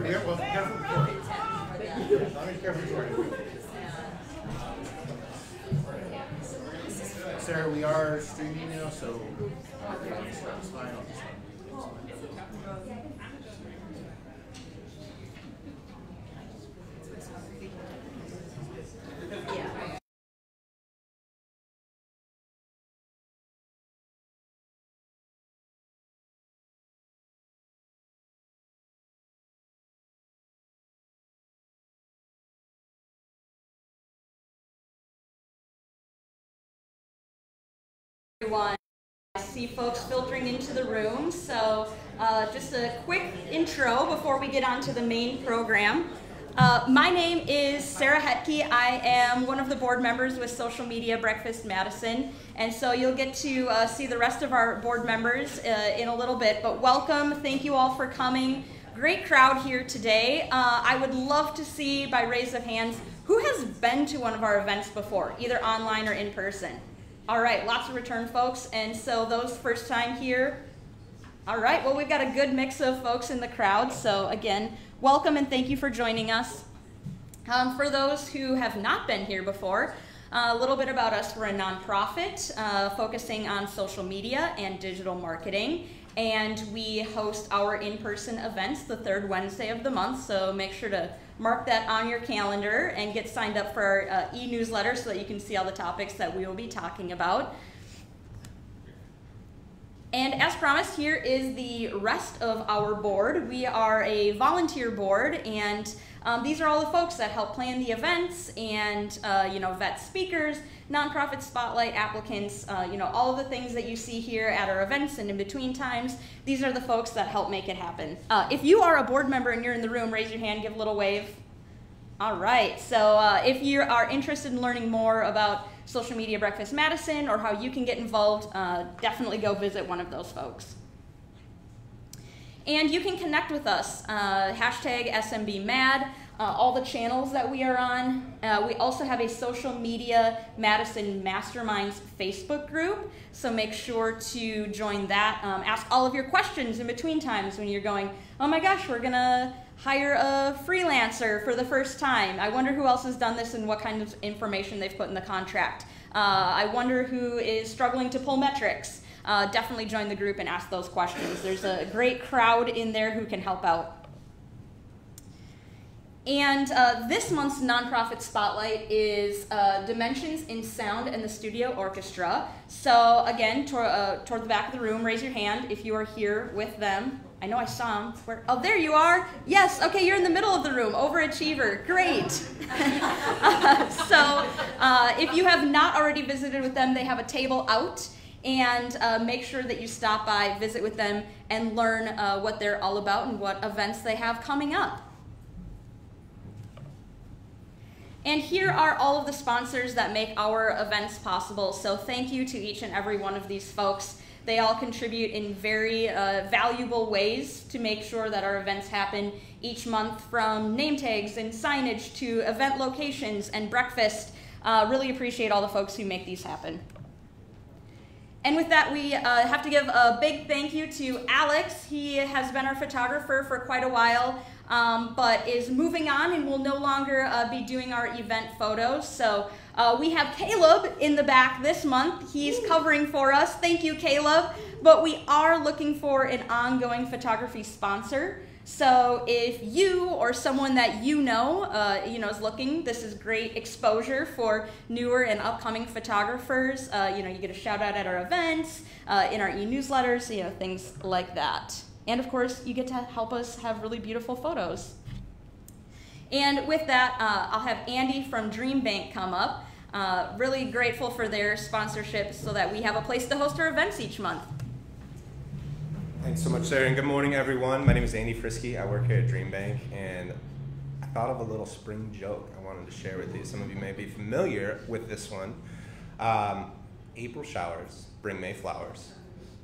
Well, careful. Sarah, we are streaming now, so everyone. I see folks filtering into the room, so just a quick intro before we get on to the main program. My name is Sarah Hetke. I am one of the board members with Social Media Breakfast Madison, and so you'll get to see the rest of our board members in a little bit, but welcome. Thank you all for coming. Great crowd here today. I would love to see, by raise of hands, who has been to one of our events before, either online or in person. All right, lots of return folks, and so those first time here. All right, well, we've got a good mix of folks in the crowd, so again, welcome and thank you for joining us. For those who have not been here before, a little bit about us. We're a nonprofit focusing on social media and digital marketing, and we host our in-person events the third Wednesday of the month, so make sure to mark that on your calendar and get signed up for our e-newsletter so that you can see all the topics that we will be talking about. And as promised, here is the rest of our board. We are a volunteer board, and these are all the folks that help plan the events and vet speakers, nonprofit spotlight applicants, all of the things that you see here at our events and in between times. These are the folks that help make it happen. If you are a board member and you're in the room, raise your hand, give a little wave. All right, so if you are interested in learning more about Social Media Breakfast Madison or how you can get involved, definitely go visit one of those folks. And you can connect with us, hashtag SMBMad, all the channels that we are on. We also have a Social Media Madison Masterminds Facebook group, so make sure to join that. Ask all of your questions in between times when you're going, oh my gosh, we're gonna hire a freelancer for the first time. I wonder who else has done this and what kind of information they've put in the contract. I wonder who is struggling to pull metrics. Definitely join the group and ask those questions. There's a great crowd in there who can help out. And this month's nonprofit spotlight is Dimensions in Sound and the Studio Orchestra. So again, toward the back of the room, raise your hand if you are here with them. I know I saw them. Oh, there you are. Yes, okay, you're in the middle of the room. Overachiever, great. So if you have not already visited with them, they have a table out. And make sure that you stop by, visit with them, and learn what they're all about and what events they have coming up. And here are all of the sponsors that make our events possible. So thank you to each and every one of these folks. They all contribute in very valuable ways to make sure that our events happen each month, from name tags and signage to event locations and breakfast. Really appreciate all the folks who make these happen. And with that, we have to give a big thank you to Alex. He has been our photographer for quite a while, but is moving on and will no longer be doing our event photos. So we have Caleb in the back this month. He's covering for us. Thank you, Caleb. But we are looking for an ongoing photography sponsor. So if you or someone that you know is looking, this is great exposure for newer and upcoming photographers. You get a shout out at our events, in our e-newsletters, things like that. And of course, you get to help us have really beautiful photos. And with that, I'll have Andy from Dream Bank come up. Really grateful for their sponsorship so that we have a place to host our events each month. Thanks so much, Sarah, and good morning, everyone. My name is Andy Frisky. I work here at Dream Bank, and I thought of a little spring joke I wanted to share with you. Some of you may be familiar with this one. April showers bring May flowers,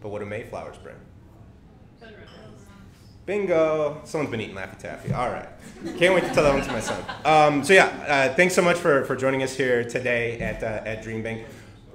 but what do May flowers bring? Bingo! Someone's been eating Laffy Taffy. All right. Can't wait to tell that one to my son. Thanks so much for joining us here today at Dream Bank.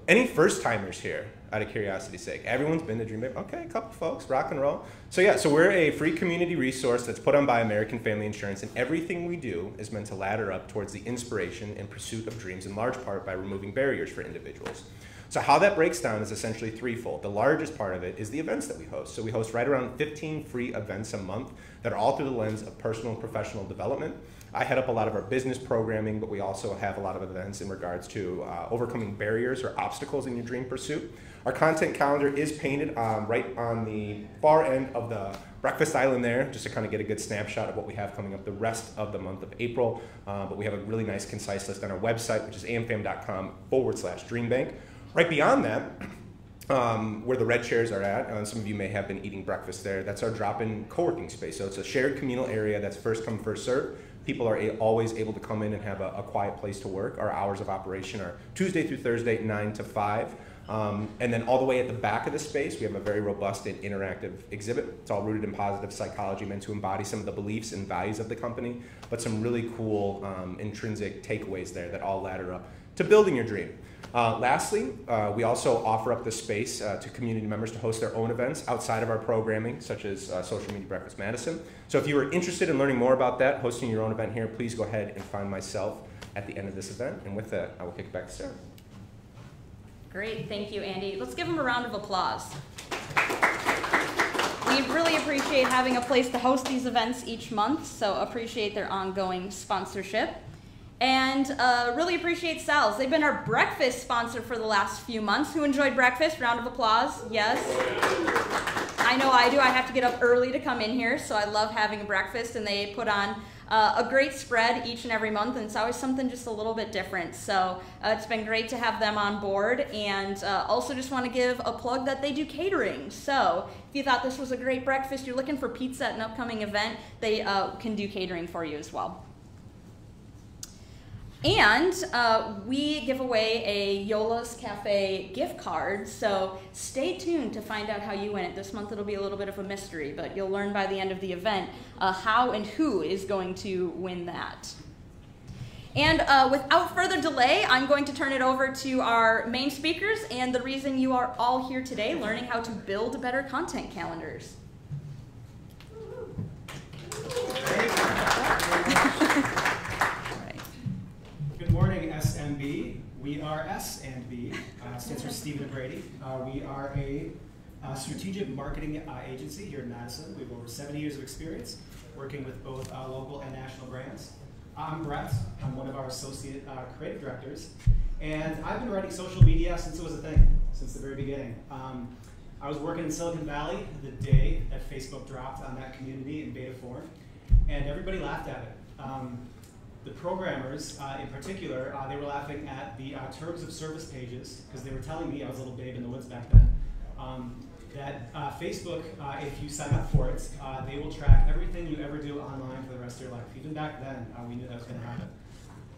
Any first-timers here? out of curiosity's sake? Everyone's been to Dream Bank? Okay, a couple folks, rock and roll. So yeah, so we're a free community resource that's put on by American Family Insurance, and everything we do is meant to ladder up towards the inspiration and pursuit of dreams, in large part by removing barriers for individuals. So how that breaks down is essentially threefold. The largest part of it is the events that we host. So we host right around 15 free events a month that are all through the lens of personal and professional development. I head up a lot of our business programming, but we also have a lot of events in regards to overcoming barriers or obstacles in your dream pursuit. Our content calendar is painted right on the far end of the breakfast island there, just to kind of get a good snapshot of what we have coming up the rest of the month of April. But we have a really nice concise list on our website, which is amfam.com/dreambank. Right beyond that, where the red chairs are at, some of you may have been eating breakfast there, that's our drop-in co-working space. So it's a shared communal area that's first come, first served. People are always able to come in and have a quiet place to work. Our hours of operation are Tuesday through Thursday, 9 to 5. And then all the way at the back of the space, we have a very robust and interactive exhibit. It's all rooted in positive psychology, meant to embody some of the beliefs and values of the company, but some really cool intrinsic takeaways there that all ladder up to building your dream. Lastly, we also offer up the space to community members to host their own events outside of our programming, such as Social Media Breakfast Madison. So if you are interested in learning more about that, hosting your own event here, please go ahead and find myself at the end of this event. And with that, I will kick it back to Sarah. Great, thank you, Andy. Let's give him a round of applause. We really appreciate having a place to host these events each month, so appreciate their ongoing sponsorship. And really appreciate Sal's. They've been our breakfast sponsor for the last few months. Who enjoyed breakfast? Round of applause. Yes. I know I do. I have to get up early to come in here, so I love having a breakfast. And they put on a great spread each and every month, and it's always something just a little bit different. So it's been great to have them on board. And also just want to give a plug that they do catering. So if you thought this was a great breakfast, you're looking for pizza at an upcoming event, they can do catering for you as well. And we give away a Yola's Cafe gift card, so stay tuned to find out how you win it. This month it'll be a little bit of a mystery, but you'll learn by the end of the event how and who is going to win that. And without further delay, I'm going to turn it over to our main speakers and the reason you are all here today, learning how to build better content calendars. Good morning, SMB. We are S and B, stands for Stephen and Brady. We are a strategic marketing agency here in Madison. We have over 70 years of experience working with both local and national brands. I'm Brett. I'm one of our associate creative directors. And I've been writing social media since it was a thing, since the very beginning. I was working in Silicon Valley the day that Facebook dropped on that community in beta form, and everybody laughed at it. The programmers, in particular, they were laughing at the terms of service pages, because they were telling me, I was a little babe in the woods back then, that Facebook, if you sign up for it, they will track everything you ever do online for the rest of your life. Even back then, we knew that was going to happen.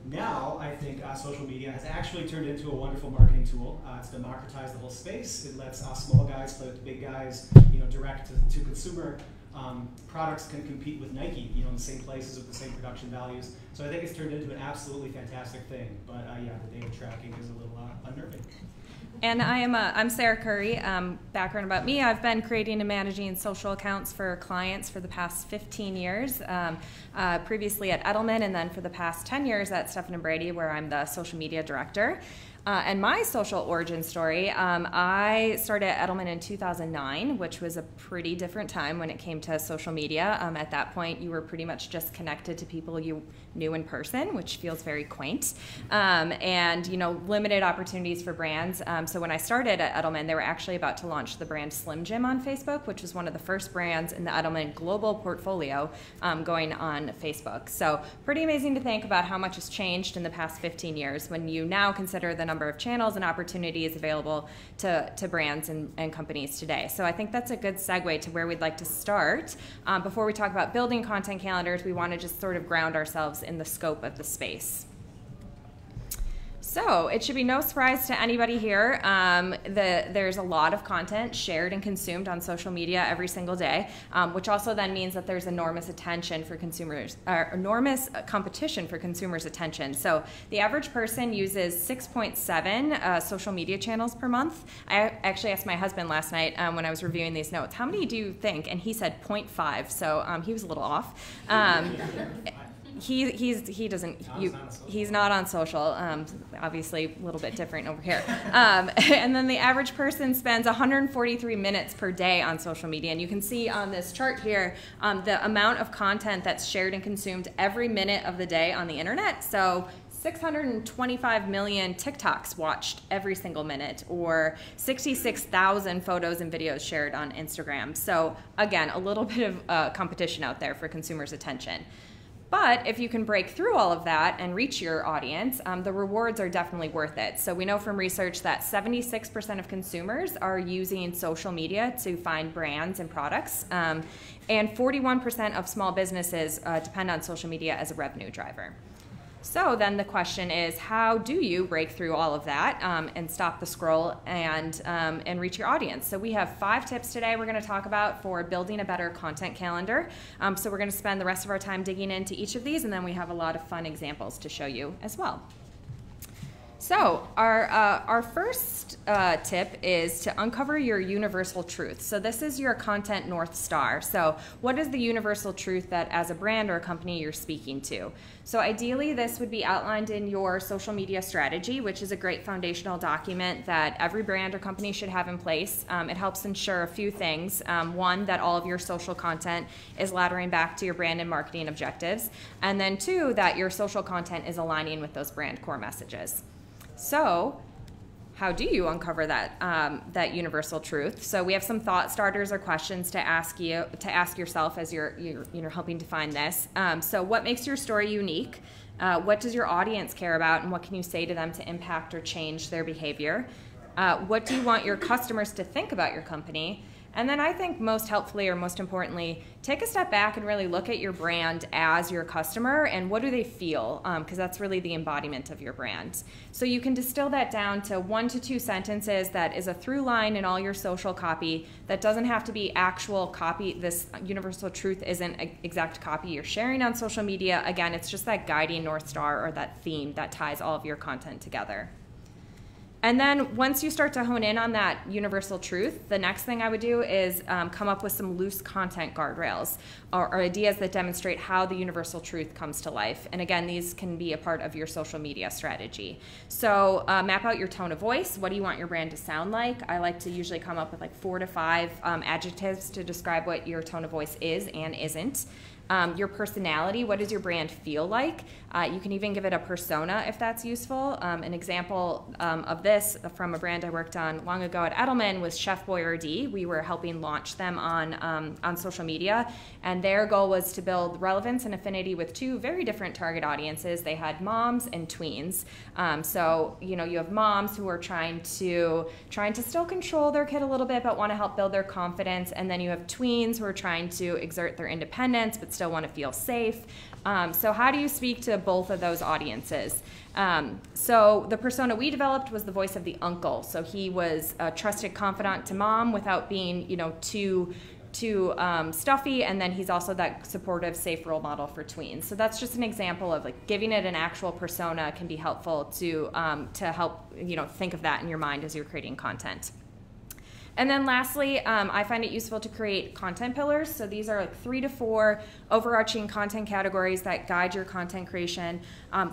Now, I think social media has actually turned into a wonderful marketing tool. It's democratized the whole space. It lets small guys play with the big guys, direct to consumer. Products can compete with Nike, in the same places with the same production values. So I think it's turned into an absolutely fantastic thing. But yeah, the data tracking is a little unnerving. And I'm Sarah Curry. Background about me, I've been creating and managing social accounts for clients for the past 15 years, previously at Edelman, and then for the past 10 years at Stephen & Brady, where I'm the social media director. And my social origin story, I started at Edelman in 2009, which was a pretty different time when it came to social media. At that point, you were pretty much just connected to people you knew in person, which feels very quaint, and limited opportunities for brands. So when I started at Edelman, they were actually about to launch the brand Slim Jim on Facebook, which was one of the first brands in the Edelman global portfolio going on Facebook. So pretty amazing to think about how much has changed in the past 15 years when you now consider the number of channels and opportunities available to brands and companies today. So I think that's a good segue to where we'd like to start. Before we talk about building content calendars, we want to just sort of ground ourselves in the scope of the space. So it should be no surprise to anybody here. There's a lot of content shared and consumed on social media every single day, which also then means that there's enormous attention for consumers, enormous competition for consumers' attention. So the average person uses 6.7 social media channels per month. I actually asked my husband last night when I was reviewing these notes, how many do you think? And he said 0.5, so he was a little off. He's not on social, obviously a little bit different over here. And then the average person spends 143 minutes per day on social media, and you can see on this chart here the amount of content that's shared and consumed every minute of the day on the internet. So 625 million TikToks watched every single minute, or 66,000 photos and videos shared on Instagram. So again, a little bit of competition out there for consumers' attention. But if you can break through all of that and reach your audience, the rewards are definitely worth it. So we know from research that 76% of consumers are using social media to find brands and products, and 41% of small businesses depend on social media as a revenue driver. So then the question is, how do you break through all of that and stop the scroll and reach your audience? So we have 5 tips today we're going to talk about for building a better content calendar. So we're going to spend the rest of our time digging into each of these, and then we have a lot of fun examples to show you as well. So our first tip is to uncover your universal truth. So this is your content North Star. So what is the universal truth that as a brand or a company you're speaking to? So ideally this would be outlined in your social media strategy, which is a great foundational document that every brand or company should have in place. It helps ensure a few things. One, that all of your social content is laddering back to your brand and marketing objectives. And then 2, that your social content is aligning with those brand core messages. So how do you uncover that that universal truth? So we have some thought starters or questions to ask yourself as you're helping define this. So what makes your story unique? What does your audience care about, and what can you say to them to impact or change their behavior? What do you want your customers to think about your company? And then I think most helpfully, or most importantly, take a step back and really look at your brand as your customer and what do they feel, because that's really the embodiment of your brand. So you can distill that down to 1 to 2 sentences that is a through line in all your social copy that doesn't have to be actual copy. This universal truth isn't an exact copy you're sharing on social media. Again, it's just that guiding North Star or that theme that ties all of your content together. And then once you start to hone in on that universal truth, the next thing I would do is come up with some loose content guardrails or ideas that demonstrate how the universal truth comes to life. And again, these can be a part of your social media strategy. So map out your tone of voice. What do you want your brand to sound like? I like to usually come up with like 4 to 5 adjectives to describe what your tone of voice is and isn't. Your personality, what does your brand feel like? You can even give it a persona if that's useful. An example of this from a brand I worked on long ago at Edelman was Chef Boyardee. We were helping launch them on social media, and their goal was to build relevance and affinity with 2 very different target audiences. They had moms and tweens. So you have moms who are trying to still control their kid a little bit but want to help build their confidence, and then you have tweens who are trying to exert their independence but still want to feel safe. So how do you speak to both of those audiences? So the persona we developed was the voice of the uncle. So he was a trusted confidant to mom without being, too stuffy, and then he's also that supportive, safe role model for tweens. So that's just an example of like giving it an actual persona can be helpful to help think of that in your mind as you're creating content. And then lastly, I find it useful to create content pillars. So these are like 3 to 4 overarching content categories that guide your content creation,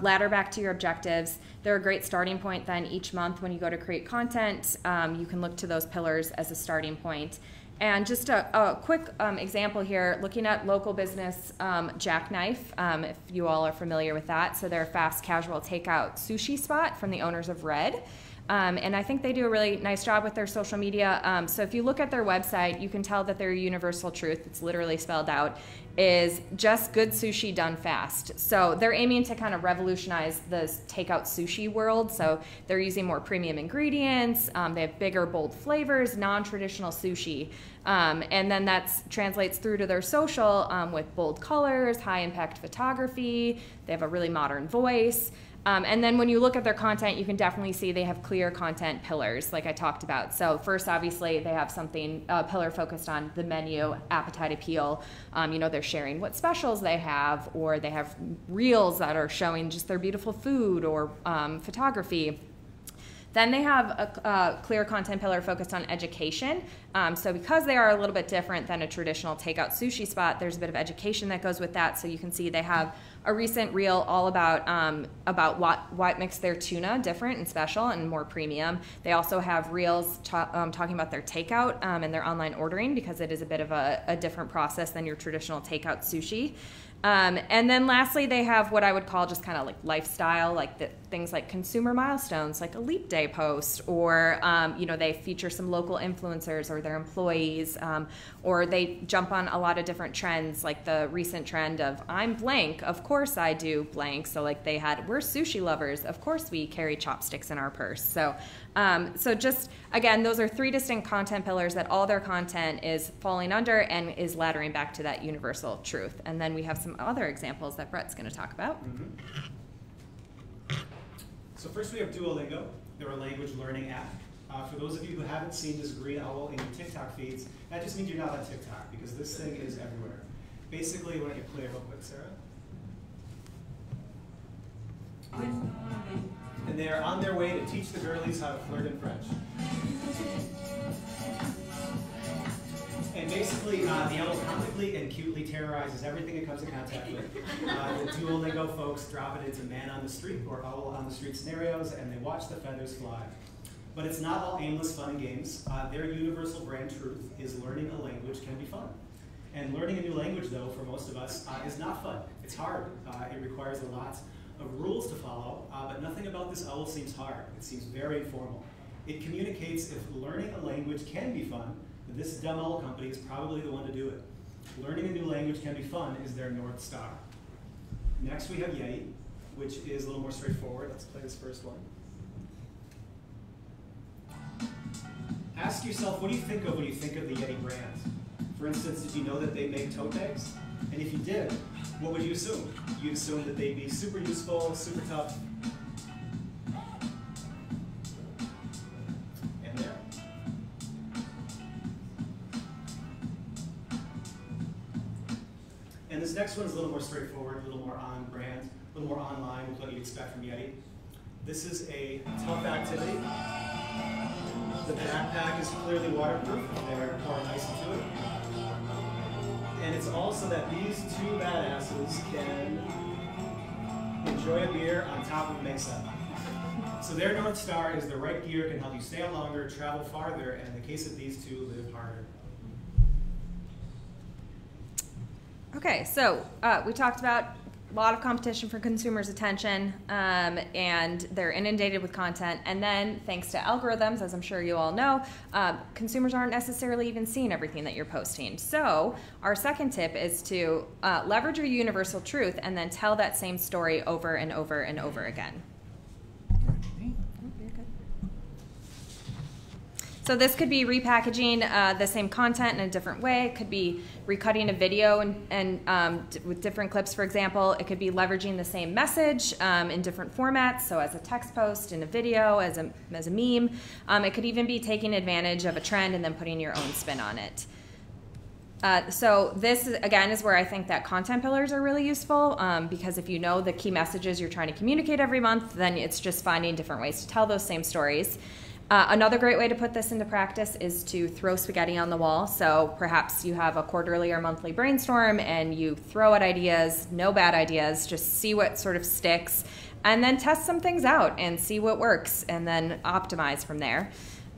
ladder back to your objectives. They're a great starting point then each month when you go to create content. You can look to those pillars as a starting point. And just a quick example here, looking at local business Jackknife, if you all are familiar with that. So they're a fast casual takeout sushi spot from the owners of Red. And I think they do a really nice job with their social media. So if you look at their website, you can tell that their universal truth, it's literally spelled out, is just good sushi done fast. So they're aiming to kind of revolutionize the takeout sushi world. So they're using more premium ingredients. They have bigger, bold flavors, non-traditional sushi. And then that translates through to their social with bold colors, high impact photography. They have a really modern voice. And then when you look at their content, you can definitely see they have clear content pillars, like I talked about. So first, obviously, they have something, a pillar focused on the menu, appetite appeal. You know, they're sharing what specials they have, or they have reels that are showing just their beautiful food or photography. Then they have a clear content pillar focused on education. So because they are a little bit different than a traditional takeout sushi spot, there's a bit of education that goes with that. So you can see they have a recent reel all about what makes their tuna different and special and more premium. They also have reels talking about their takeout and their online ordering, because it is a bit of a different process than your traditional takeout sushi. And then lastly, they have what I would call just kind of like lifestyle, like things like consumer milestones, like a leap day post, or you know, they feature some local influencers or their employees, or they jump on a lot of different trends, like the recent trend of I'm blank, of course I do blank. So like they had, we're sushi lovers, of course we carry chopsticks in our purse. So so just, again, those are three distinct content pillars that all their content is falling under and is laddering back to that universal truth. And then we have some other examples that Brett's going to talk about. So first we have Duolingo. They're a language learning app. For those of you who haven't seen this green owl in your TikTok feeds, that just means you're not on TikTok, because this thing is everywhere. Basically, why don't you play it real quick, Sarah? And they are on their way to teach the girlies how to flirt in French. And basically, the owl comically and cutely terrorizes everything it comes in contact with. The Duolingo folks drop it into man on the street or owl on the street scenarios, and they watch the feathers fly. But it's not all aimless fun and games. Their universal brand truth is learning a language can be fun. And learning a new language, though, for most of us, is not fun. It's hard. It requires a lot of rules to follow, but nothing about this owl seems hard. It seems very informal. It communicates if learning a language can be fun, this dumb owl company is probably the one to do it. Learning a new language can be fun is their North Star. Next we have Yeti, which is a little more straightforward. Let's play this first one. Ask yourself, what do you think of when you think of the Yeti brand? For instance, did you know that they make tote bags? And if you did, what would you assume? You'd assume that they'd be super useful, super tough. And there. And this next one is a little more straightforward, a little more on brand, a little more online with what you'd expect from Yeti. This is a tough activity. The backpack is clearly waterproof. They're pouring ice into it. And it's also that these two badasses can enjoy a beer on top of Mesa. So their North Star is the right gear can help you stay on longer, travel farther, and in the case of these two, live harder. Okay, so we talked about a lot of competition for consumers' attention, and they're inundated with content. And then, thanks to algorithms, as I'm sure you all know, consumers aren't necessarily even seeing everything that you're posting. So our second tip is to leverage your universal truth and then tell that same story over and over and over again. So this could be repackaging the same content in a different way. It could be recutting a video and with different clips, for example. It could be leveraging the same message in different formats, so as a text post, in a video, as a meme. It could even be taking advantage of a trend and then putting your own spin on it. So this, again, is where I think that content pillars are really useful, because if you know the key messages you're trying to communicate every month, then it's just finding different ways to tell those same stories. Another great way to put this into practice is to throw spaghetti on the wall. So perhaps you have a quarterly or monthly brainstorm and you throw at ideas, no bad ideas, just see what sort of sticks, and then test some things out and see what works and then optimize from there.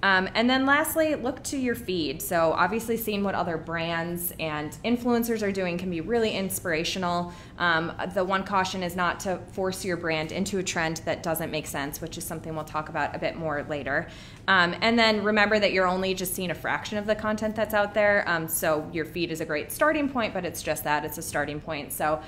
And then lastly, look to your feed. So obviously seeing what other brands and influencers are doing can be really inspirational. The one caution is not to force your brand into a trend that doesn't make sense, which is something we'll talk about a bit more later. And then remember that you're only just seeing a fraction of the content that's out there. So your feed is a great starting point, but it's just that, it's a starting point. So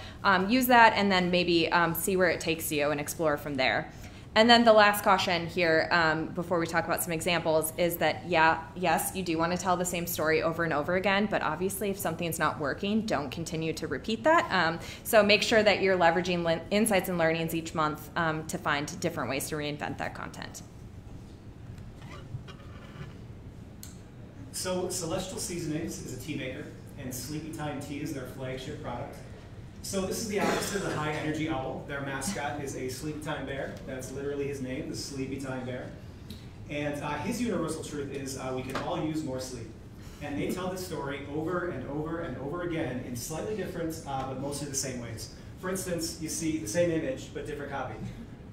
use that and then maybe see where it takes you and explore from there. And then the last caution here, before we talk about some examples, is that yes, you do want to tell the same story over and over again, but obviously if something's not working, don't continue to repeat that. So make sure that you're leveraging insights and learnings each month to find different ways to reinvent that content. So Celestial Seasonings is a tea maker, and Sleepy Time Tea is their flagship product. So this is the opposite of the high energy owl. Their mascot is a sleepy time bear. That's literally his name, the Sleepy Time Bear. And his universal truth is we can all use more sleep. And they tell this story over and over and over again in slightly different, but mostly the same ways. For instance, you see the same image, but different copy.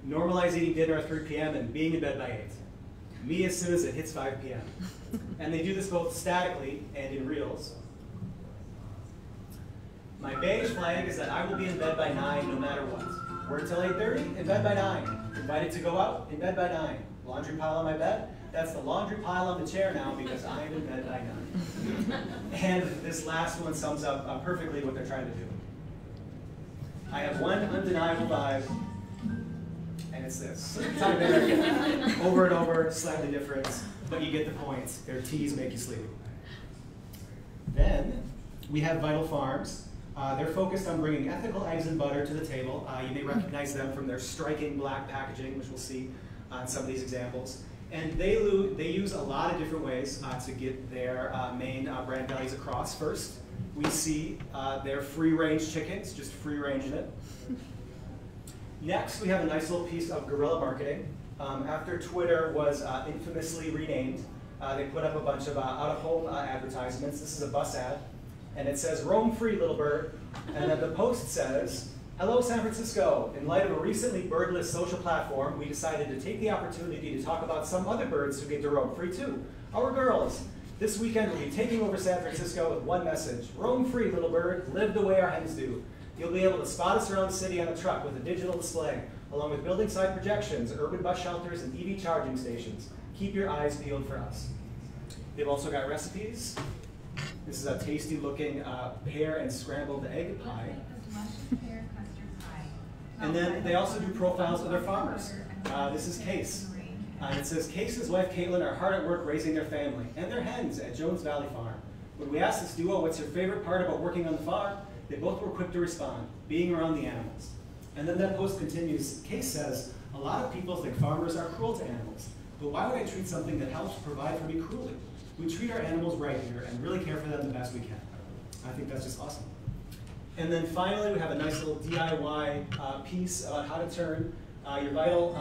Normalize eating dinner at 3 p.m. and being in bed by 8. Me as soon as it hits 5 p.m. And they do this both statically and in reels. My beige flag is that I will be in bed by 9 no matter what. Work till 8:30, in bed by 9. Invited to go out, in bed by 9. Laundry pile on my bed, that's the laundry pile on the chair now because I am in bed by 9. And this last one sums up perfectly what they're trying to do. I have one undeniable vibe, and it's this. Time bear, over and over, slightly different, but you get the point. Their teas make you sleep. Then we have Vital Farms. They're focused on bringing ethical eggs and butter to the table. You may recognize them from their striking black packaging, which we'll see in some of these examples. And they use a lot of different ways to get their main brand values across. First, we see their free-range chickens, just free-ranging it. Next, we have a nice little piece of guerrilla marketing. After Twitter was infamously renamed, they put up a bunch of out-of-home advertisements. This is a bus ad. And it says, "Roam free, little bird." And then the post says, "Hello, San Francisco. In light of a recently birdless social platform, we decided to take the opportunity to talk about some other birds who get to roam free too. Our girls. This weekend we'll be taking over San Francisco with one message. Roam free, little bird. Live the way our hens do. You'll be able to spot us around the city on a truck with a digital display, along with building side projections, urban bus shelters, and EV charging stations. Keep your eyes peeled for us." They've also got recipes. This is a tasty looking pear and scrambled egg pie. And then they also do profiles of their farmers. This is Case. And it says, "Case and his wife Caitlin are hard at work raising their family and their hens at Jones Valley Farm. When we asked this duo what's your favorite part about working on the farm, they both were quick to respond, being around the animals." And then that post continues. Case says, "A lot of people think farmers are cruel to animals, but why would I treat something that helps provide for me cruelly? We treat our animals right here and really care for them the best we can." I think that's just awesome. And then finally, we have a nice little DIY piece about how to turn your Vital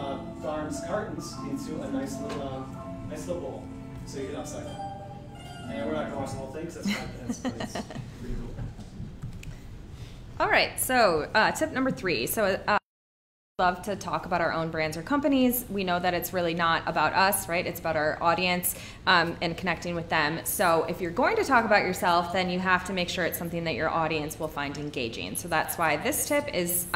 Farms cartons into a nice little bowl. So you can upside down. And we're not going to watch the whole thing because that's 5 minutes, but it's pretty cool. All right, so tip number 3. So love to talk about our own brands or companies. We know that it's really not about us, right? It's about our audience and connecting with them. So if you're going to talk about yourself, then you have to make sure it's something that your audience will find engaging. So that's why this tip is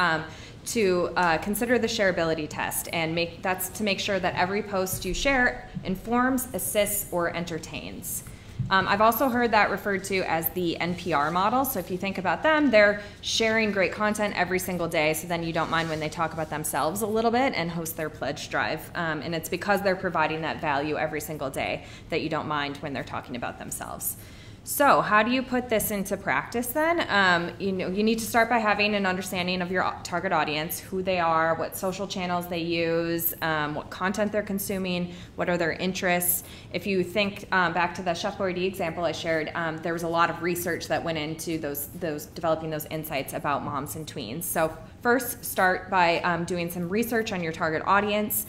to consider the shareability test, and that's to make sure that every post you share informs, assists, or entertains. I've also heard that referred to as the NPR model. So if you think about them, they're sharing great content every single day, so then you don't mind when they talk about themselves a little bit and host their pledge drive. And it's because they're providing that value every single day that you don't mind when they're talking about themselves. So how do you put this into practice then? You need to start by having an understanding of your target audience, who they are, what social channels they use, what content they're consuming, what are their interests. If you think back to the Chef Boyardee example I shared, there was a lot of research that went into those developing those insights about moms and tweens. So first, start by doing some research on your target audience.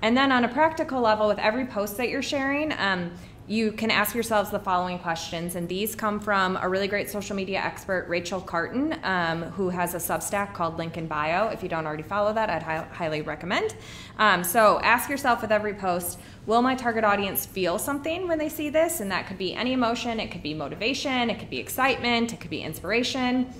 And then on a practical level, with every post that you're sharing, you can ask yourselves the following questions, and these come from a really great social media expert, Rachel Carton, who has a Substack called Link in Bio. If you don't already follow that, I'd highly recommend. So ask yourself with every post, will my target audience feel something when they see this? And that could be any emotion, it could be motivation, it could be excitement, it could be inspiration.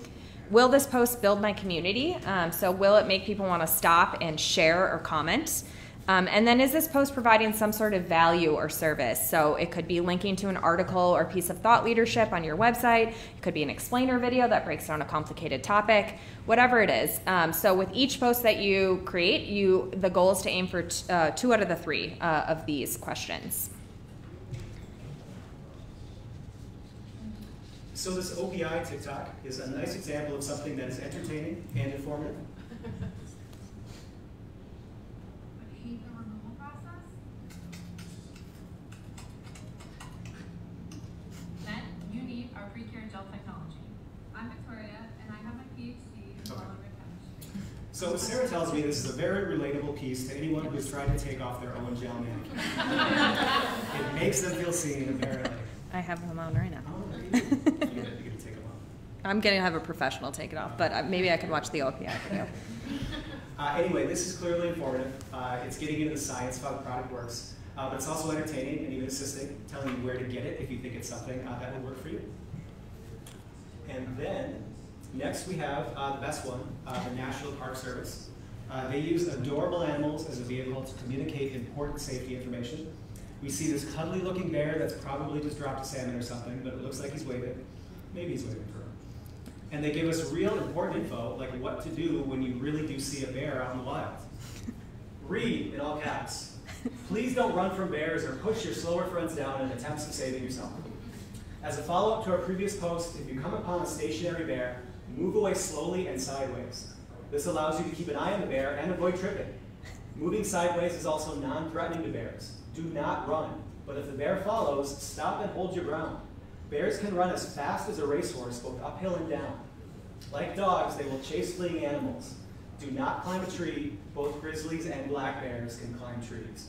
Will this post build my community? So will it make people want to stop and share or comment? And then is this post providing some sort of value or service? So it could be linking to an article or piece of thought leadership on your website. It could be an explainer video that breaks down a complicated topic, whatever it is. So with each post that you create, the goal is to aim for 2 out of the 3 of these questions. So this OPI TikTok is a nice example of something that is entertaining and informative. So Sarah tells me this is a very relatable piece to anyone who's tried to take off their own gel mannequin. It makes them feel seen, apparently. I have them on right now. Oh, you get to take them off. I'm going to have a professional take it off, but maybe I could watch the OPI video. Anyway, this is clearly informative. It's getting into the science of how the product works, but it's also entertaining and even assisting, telling you where to get it if you think it's something that will work for you. And then, next we have the best one, the National Park Service. They use adorable animals as a vehicle to communicate important safety information. We see this cuddly looking bear that's probably just dropped a salmon or something, but it looks like he's waving. Maybe he's waving for him. And they give us real important info, like what to do when you really do see a bear out in the wild. Read in all caps. Please don't run from bears or push your slower friends down in attempts of saving yourself. As a follow-up to our previous post, if you come upon a stationary bear, move away slowly and sideways. This allows you to keep an eye on the bear and avoid tripping. Moving sideways is also non-threatening to bears. Do not run, but if the bear follows, stop and hold your ground. Bears can run as fast as a racehorse, both uphill and down. Like dogs, they will chase fleeing animals. Do not climb a tree. Both grizzlies and black bears can climb trees.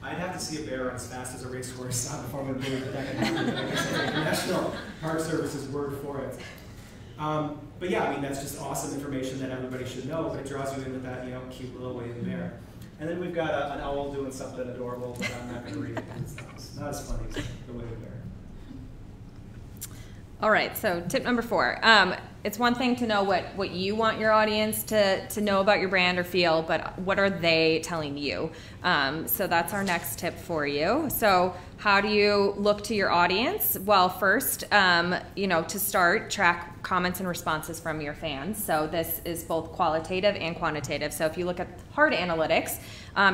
I'd have to see a bear run as fast as a racehorse before I would believe that can happen, but I guess I'll take the National Park Service's word for it. But yeah, I mean, that's just awesome information that everybody should know, but it draws you in with that, cute little waving bear. And then we've got an owl doing something adorable, but I'm not going to read it. It's not as funny as the waving bear. All right, so tip number 4. It's one thing to know what you want your audience to know about your brand or feel, but what are they telling you? So that's our next tip for you. So how do you look to your audience? Well, first, to start, track comments and responses from your fans. So this is both qualitative and quantitative. So if you look at hard analytics,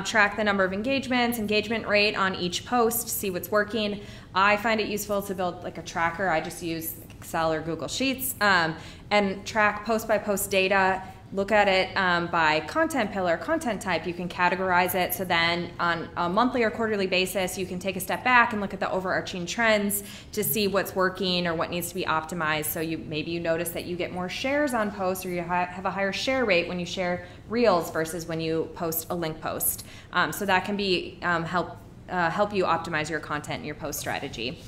track the number of engagements, engagement rate on each post, see what's working. I find it useful to build like a tracker. I just use Excel or Google Sheets and track post by post data. Look at it by content pillar, content type. You can categorize it, so then on a monthly or quarterly basis, you can take a step back and look at the overarching trends to see what's working or what needs to be optimized. So maybe you notice that you get more shares on posts, or you have a higher share rate when you share reels versus when you post a link post. So that can be help you optimize your content and your post strategy.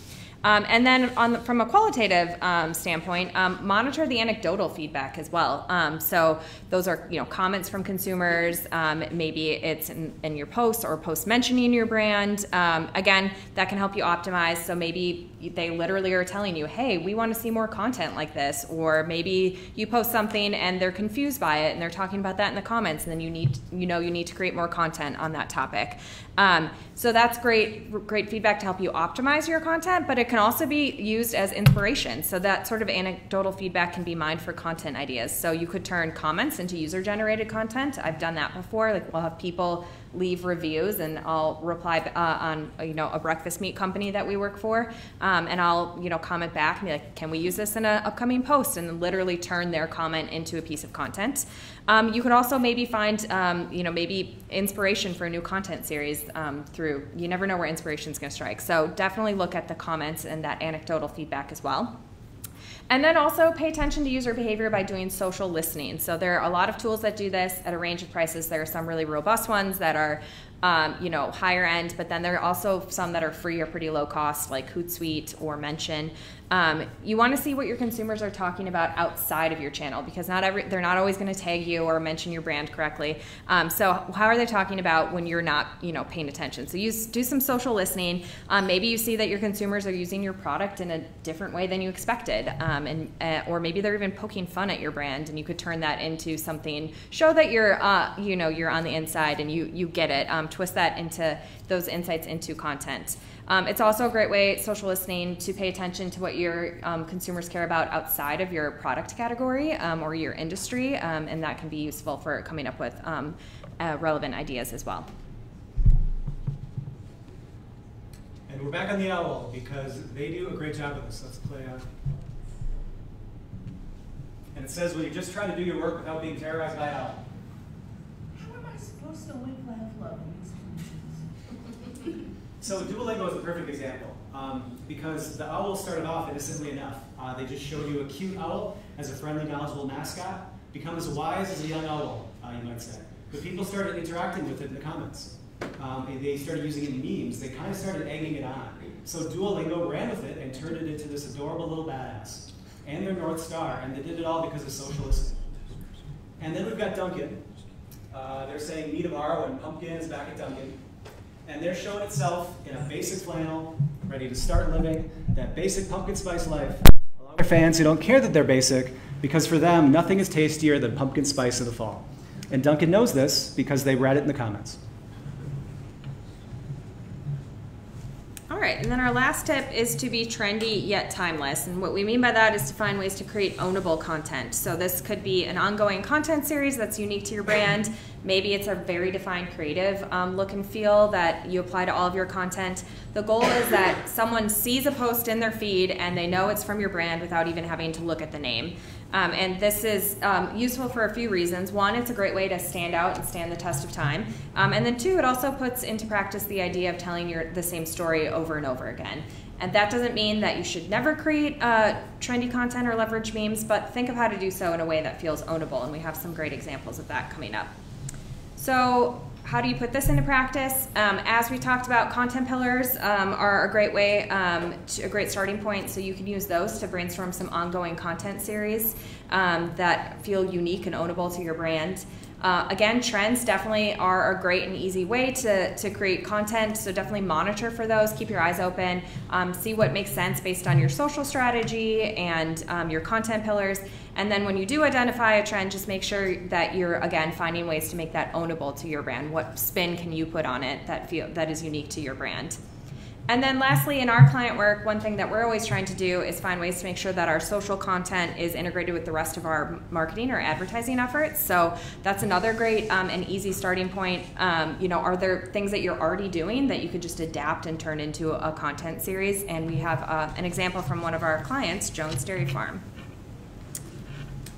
And then from a qualitative standpoint, monitor the anecdotal feedback as well. So those are comments from consumers. Maybe it's in your posts or posts mentioning your brand. Again, that can help you optimize. So maybe they literally are telling you, hey, we want to see more content like this. Or maybe you post something and they're confused by it and they're talking about that in the comments, and then you need to create more content on that topic. So that's great feedback to help you optimize your content, but it can also be used as inspiration. So that sort of anecdotal feedback can be mined for content ideas. So you could turn comments into user-generated content. I've done that before. Like, we'll have people leave reviews, and I'll reply on a breakfast meat company that we work for, and I'll comment back and be like, can we use this in an upcoming post, and literally turn their comment into a piece of content. You could also maybe find maybe inspiration for a new content series through, you never know where inspiration is going to strike. So definitely look at the comments and that anecdotal feedback as well. And then also pay attention to user behavior by doing social listening. So there are a lot of tools that do this at a range of prices. There are some really robust ones that are higher end, but then there are also some that are free or pretty low cost, like Hootsuite or Mention. You want to see what your consumers are talking about outside of your channel, because they're not always going to tag you or mention your brand correctly. So how are they talking about when you're not paying attention? So do some social listening. Maybe you see that your consumers are using your product in a different way than you expected, or maybe they're even poking fun at your brand, and you could turn that into something, show that you're on the inside and you get it. twist that into those insights into content. It's also a great way, social listening, to pay attention to what your consumers care about outside of your product category or your industry, and that can be useful for coming up with relevant ideas as well. And we're back on the owl because they do a great job of this. Let's play on. And it says, "Will you just try to do your work without being terrorized by an owl?" How am I supposed to win laugh love in these conditions? So Duolingo is a perfect example because the owl started off innocently enough. They just showed you a cute owl as a friendly, knowledgeable mascot, become as wise as a young owl, you might say. But people started interacting with it in the comments. They started using it in memes. They kind of started egging it on. So Duolingo ran with it and turned it into this adorable little badass and their North Star, and they did it all because of social listening. And then we've got Dunkin'. They're saying me tomorrow, and Pumpkin is back at Dunkin'. And they're showing itself in a basic flannel, ready to start living that basic pumpkin spice life. Along with their fans who don't care that they're basic, because for them, nothing is tastier than pumpkin spice in the fall. And Dunkin' knows this because they read it in the comments. All right, and then our last tip is to be trendy yet timeless. And what we mean by that is to find ways to create ownable content. So this could be an ongoing content series that's unique to your brand. Maybe it's a very defined creative look and feel that you apply to all of your content. The goal is that someone sees a post in their feed and they know it's from your brand without even having to look at the name. And this is useful for a few reasons. One, it's a great way to stand out and stand the test of time. And then two, it also puts into practice the idea of telling the same story over and over again. And that doesn't mean that you should never create trendy content or leverage memes, but think of how to do so in a way that feels ownable. And we have some great examples of that coming up. So how do you put this into practice? As we talked about, content pillars are a great way, a great starting point. So you can use those to brainstorm some ongoing content series that feel unique and ownable to your brand. Again, trends definitely are a great and easy way to create content, so definitely monitor for those, keep your eyes open, see what makes sense based on your social strategy and your content pillars. And then when you do identify a trend, just make sure that you're, again, finding ways to make that ownable to your brand. What spin can you put on it that is unique to your brand? And then lastly, in our client work, one thing that we're always trying to do is find ways to make sure that our social content is integrated with the rest of our marketing or advertising efforts. So that's another great and easy starting point. Are there things that you're already doing that you could just adapt and turn into a content series? And we have an example from one of our clients, Jones Dairy Farm.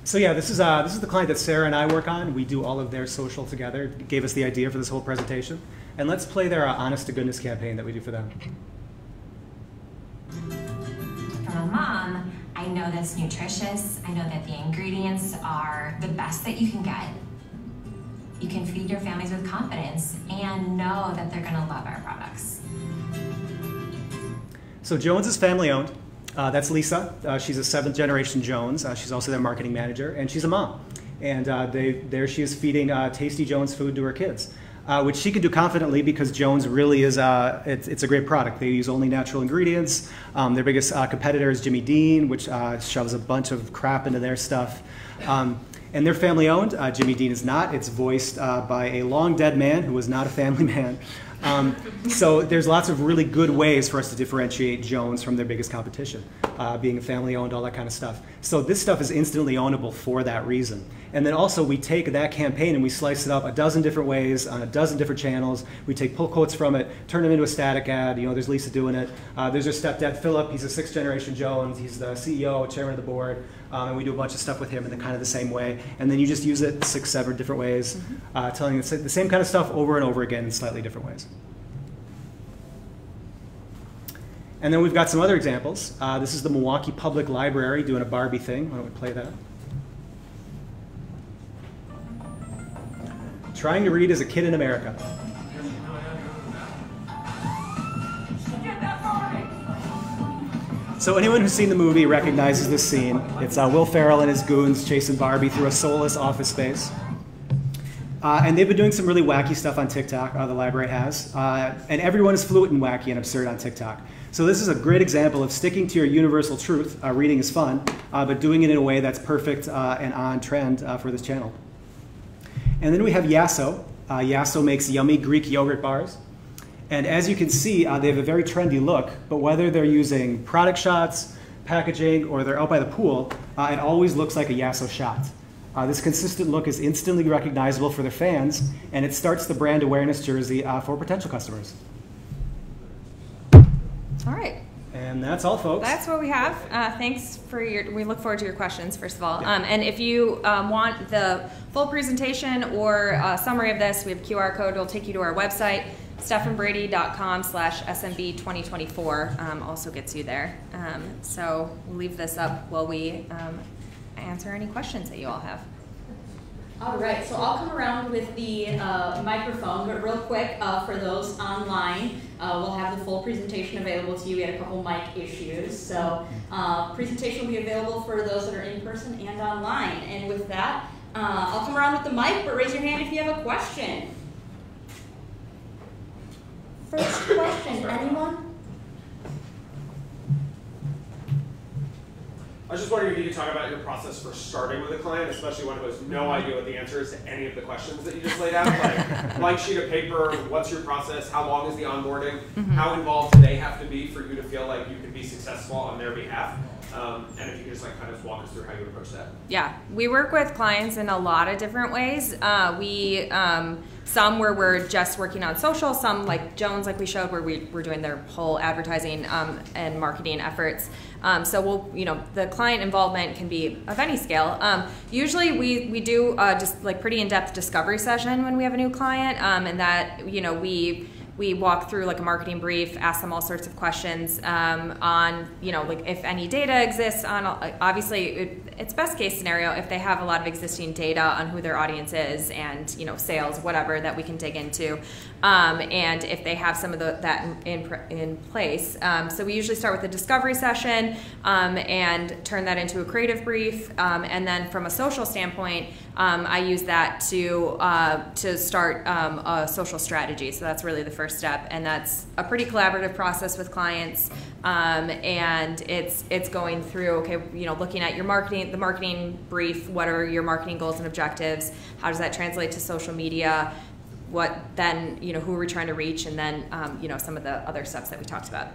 So yeah, this is the client that Sarah and I work on. We do all of their social together. Gave us the idea for this whole presentation. And let's play their honest to goodness campaign that we do for them. From a mom, I know that's nutritious. I know that the ingredients are the best that you can get. You can feed your families with confidence and know that they're gonna love our products. So Jones is family owned. That's Lisa. She's a 7th generation Jones. She's also their marketing manager, and she's a mom. And there she is feeding tasty Jones food to her kids, which she can do confidently because Jones really is it's a great product. They use only natural ingredients. Their biggest competitor is Jimmy Dean, which shoves a bunch of crap into their stuff. And they're family owned. Jimmy Dean is not. It's voiced by a long dead man who was not a family man. So there's lots of really good ways for us to differentiate Jones from their biggest competition, being family owned, all that kind of stuff. So this stuff is instantly ownable for that reason. And then also we take that campaign and we slice it up a dozen different ways on a dozen different channels. We take pull quotes from it, turn them into a static ad. There's Lisa doing it. There's her stepdad, Philip. He's a 6th generation Jones. He's the CEO, chairman of the board. And we do a bunch of stuff with him in the kind of the same way. And then you just use it 6, 7 different ways, telling the same kind of stuff over and over again in slightly different ways. And then we've got some other examples. This is the Milwaukee Public Library doing a Barbie thing. Why don't we play that? Trying to read as a kid in America. So anyone who's seen the movie recognizes this scene. It's Will Ferrell and his goons chasing Barbie through a soulless office space. And they've been doing some really wacky stuff on TikTok, the library has. And everyone is fluent and wacky and absurd on TikTok. So this is a great example of sticking to your universal truth, reading is fun, but doing it in a way that's perfect and on trend for this channel. And then we have Yasso. Yasso makes yummy Greek yogurt bars. And as you can see, they have a very trendy look, but whether they're using product shots, packaging, or they're out by the pool, it always looks like a Yasso shot. This consistent look is instantly recognizable for their fans, and it starts the brand awareness jersey for potential customers. All right. And that's all, folks. That's what we have. Thanks for we look forward to your questions, first of all. And if you want the full presentation or summary of this, we have a QR code. It'll take you to our website. StephenBrady.com/SMB2024 also gets you there. So we'll leave this up while we answer any questions that you all have. All right, so I'll come around with the microphone, but real quick, for those online, we'll have the full presentation available to you. We had a couple mic issues, so presentation will be available for those that are in person and online. And with that, I'll come around with the mic, but raise your hand if you have a question. First question, anyone? I was just wondering if you could talk about your process for starting with a client, especially one who has no idea what the answer is to any of the questions that you just laid out. Like, blank sheet of paper, what's your process, how long is the onboarding, how involved do they have to be for you to feel like you can be successful on their behalf? And if you could just kind of walk us through how you approach that. Yeah, we work with clients in a lot of different ways. Some where we're just working on social, some like Jones, like we showed, where we're doing their whole advertising and marketing efforts. So the client involvement can be of any scale. Usually we do just like pretty in-depth discovery session when we have a new client, and that we walk through like a marketing brief, ask them all sorts of questions on, like if any data exists on, obviously it's best case scenario if they have a lot of existing data on who their audience is and, sales, whatever that we can dig into. And if they have some of that in place. So we usually start with a discovery session and turn that into a creative brief. And then from a social standpoint, I use that to start a social strategy. So that's really the first step, and that's a pretty collaborative process with clients. And it's going through, looking at your marketing, the marketing brief. What are your marketing goals and objectives? How does that translate to social media? What then, who are we trying to reach? And then, some of the other steps that we talked about.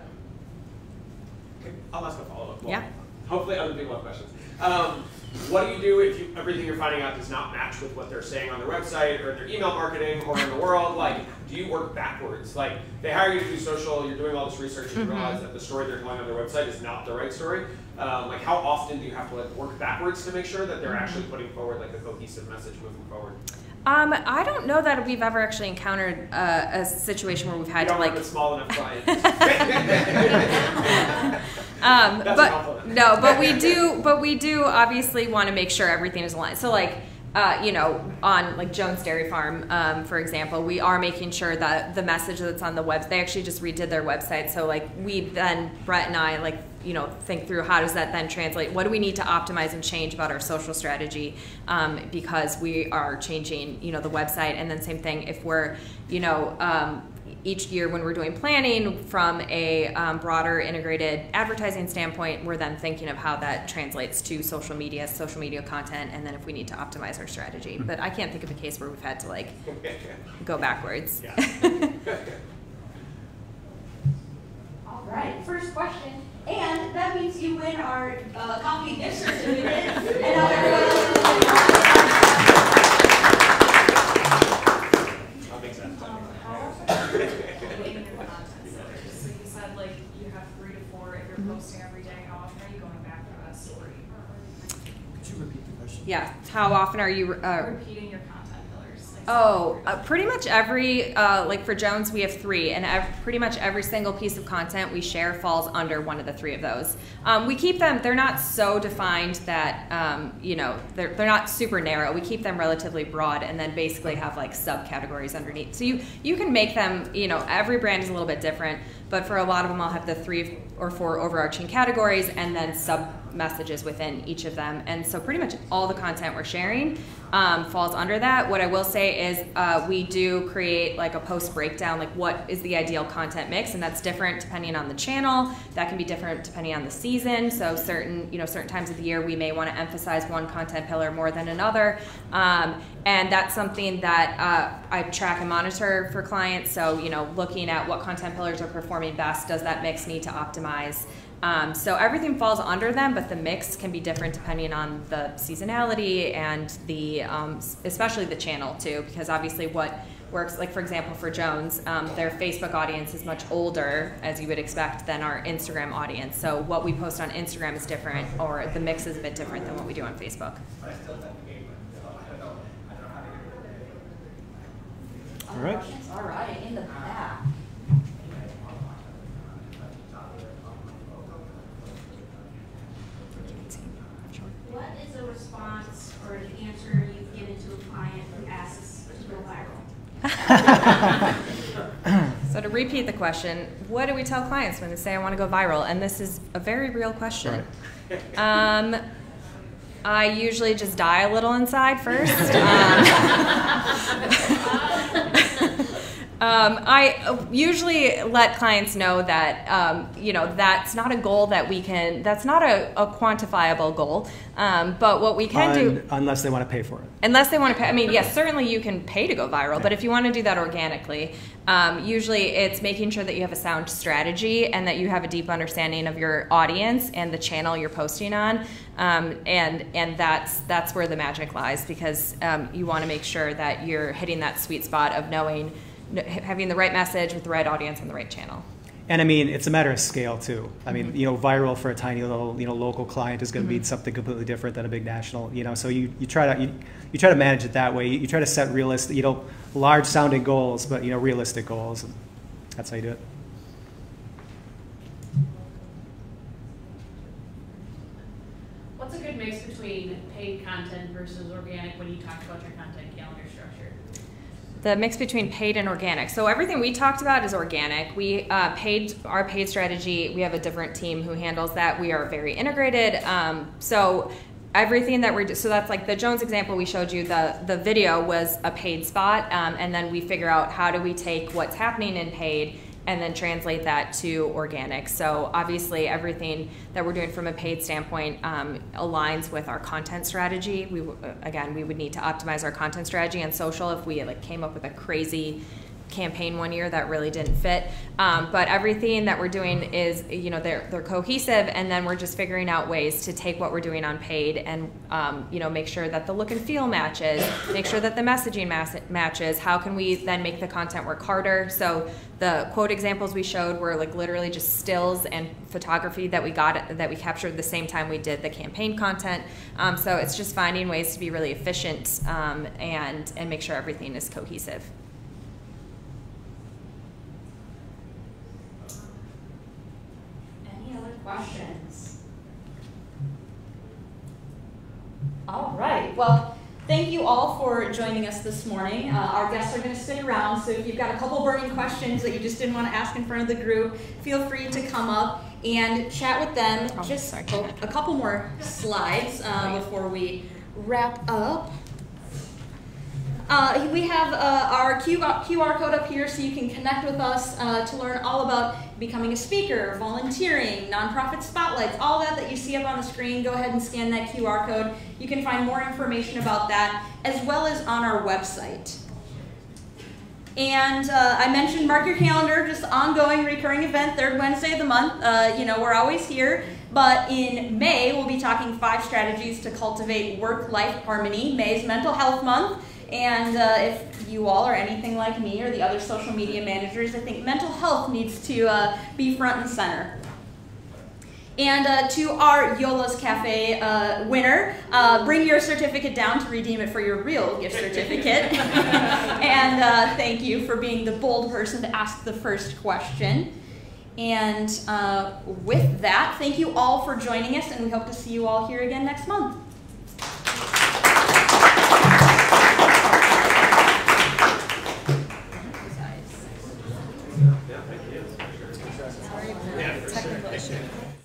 Okay, I'll ask a follow-up. Yeah. Hopefully other people have questions. What do you do if everything you're finding out does not match with what they're saying on their website or in their email marketing or in the world? Like, do you work backwards? Like, they hire you to do social, you're doing all this research, and you realize that the story they're telling on their website is not the right story. Like, how often do you have to work backwards to make sure that they're actually putting forward like a cohesive message moving forward? I don't know that we've ever actually encountered a situation where we've had to like. A small enough client. But we do obviously want to make sure everything is aligned. So like, on like Jones Dairy Farm, for example, we are making sure that the message that's on the web, they actually just redid their website. So like Brett and I think through how does that then translate? What do we need to optimize and change about our social strategy? Because we are changing, the website. And then same thing if we're, each year when we're doing planning from a broader integrated advertising standpoint, we're then thinking of how that translates to social media content, and then if we need to optimize our strategy. But I can't think of a case where we've had to go backwards. Yeah. All right, first question. And that means you win our coffee gift certificate. And now everyone else is That makes sense. So you said you have 3 to 4 if you're posting every day. How often are you going back to that story? Could you repeat the question? Yeah. How often are you repeating your content pillars? Pretty much every for Jones we have 3, and pretty much every single piece of content we share falls under one of the 3 of those. We keep them; they're not so defined that they're not super narrow. We keep them relatively broad, and then basically have subcategories underneath. So you can make them. Every brand is a little bit different, but for a lot of them I'll have the 3 or 4 overarching categories and then sub messages within each of them. And so pretty much all the content we're sharing falls under that. What I will say is we do create like a post breakdown, like what is the ideal content mix, and that's different depending on the channel. That can be different depending on the season. So certain times of the year we may want to emphasize one content pillar more than another. And that's something that I track and monitor for clients. So, looking at what content pillars are performing best, does that mix need to optimize? So everything falls under them, but the mix can be different depending on the seasonality and the, especially the channel too, because obviously what works, like for example for Jones, their Facebook audience is much older, as you would expect, than our Instagram audience. So what we post on Instagram is different, or the mix is a bit different than what we do on Facebook. All right. All right, in the back. What is a response or an answer you've given to a client who asks to go viral? So to repeat the question, what do we tell clients when they say I want to go viral? And this is a very real question. Right. I usually just die a little inside first. I usually let clients know that, that's not a goal that we can, that's not a quantifiable goal, but what we can do... Unless they want to pay for it. Unless they want to pay. I mean, yes, certainly you can pay to go viral, but if you want to do that organically, usually it's making sure that you have a sound strategy and that you have a deep understanding of your audience and the channel you're posting on, and that's where the magic lies, because you want to make sure that you're hitting that sweet spot of having the right message with the right audience on the right channel. And I mean, it's a matter of scale too. I mean, viral for a tiny little, local client is going to be something completely different than a big national, So you try to manage it that way. You try to set realistic, large sounding goals, but realistic goals. And that's how you do it. What's a good mix between paid content versus organic when you talk about your content calendar structure? The mix between paid and organic. So everything we talked about is organic. We our paid strategy, we have a different team who handles that. We are very integrated. So everything that so that's like the Jones example we showed you, the video was a paid spot, and then we figure out how do we take what's happening in paid and then translate that to organic. So obviously everything that we're doing from a paid standpoint aligns with our content strategy. We would need to optimize our content strategy and social if we came up with a crazy campaign one year that really didn't fit. But everything that we're doing is, they're cohesive, and then we're just figuring out ways to take what we're doing on paid and, make sure that the look and feel matches, make sure that the messaging matches. How can we then make the content work harder? So the quote examples we showed were literally just stills and photography that we captured the same time we did the campaign content. So it's just finding ways to be really efficient and make sure everything is cohesive. Questions? All right. Well, thank you all for joining us this morning. Our guests are going to stick around, so if you've got a couple burning questions that you just didn't want to ask in front of the group, feel free to come up and chat with them. A couple more slides before we wrap up. We have our QR code up here so you can connect with us to learn all about becoming a speaker, volunteering, nonprofit spotlights, all that you see up on the screen. Go ahead and scan that QR code. You can find more information about that as well as on our website. And I mentioned mark your calendar, just ongoing recurring event, third Wednesday of the month. We're always here. But in May, we'll be talking 5 strategies to cultivate work-life harmony. May is Mental Health Month. And if you all are anything like me or the other social media managers, I think mental health needs to be front and center. And to our Yola's Cafe winner, bring your certificate down to redeem it for your real gift certificate. And thank you for being the bold person to ask the first question. And with that, thank you all for joining us, and we hope to see you all here again next month. Yeah, for sure.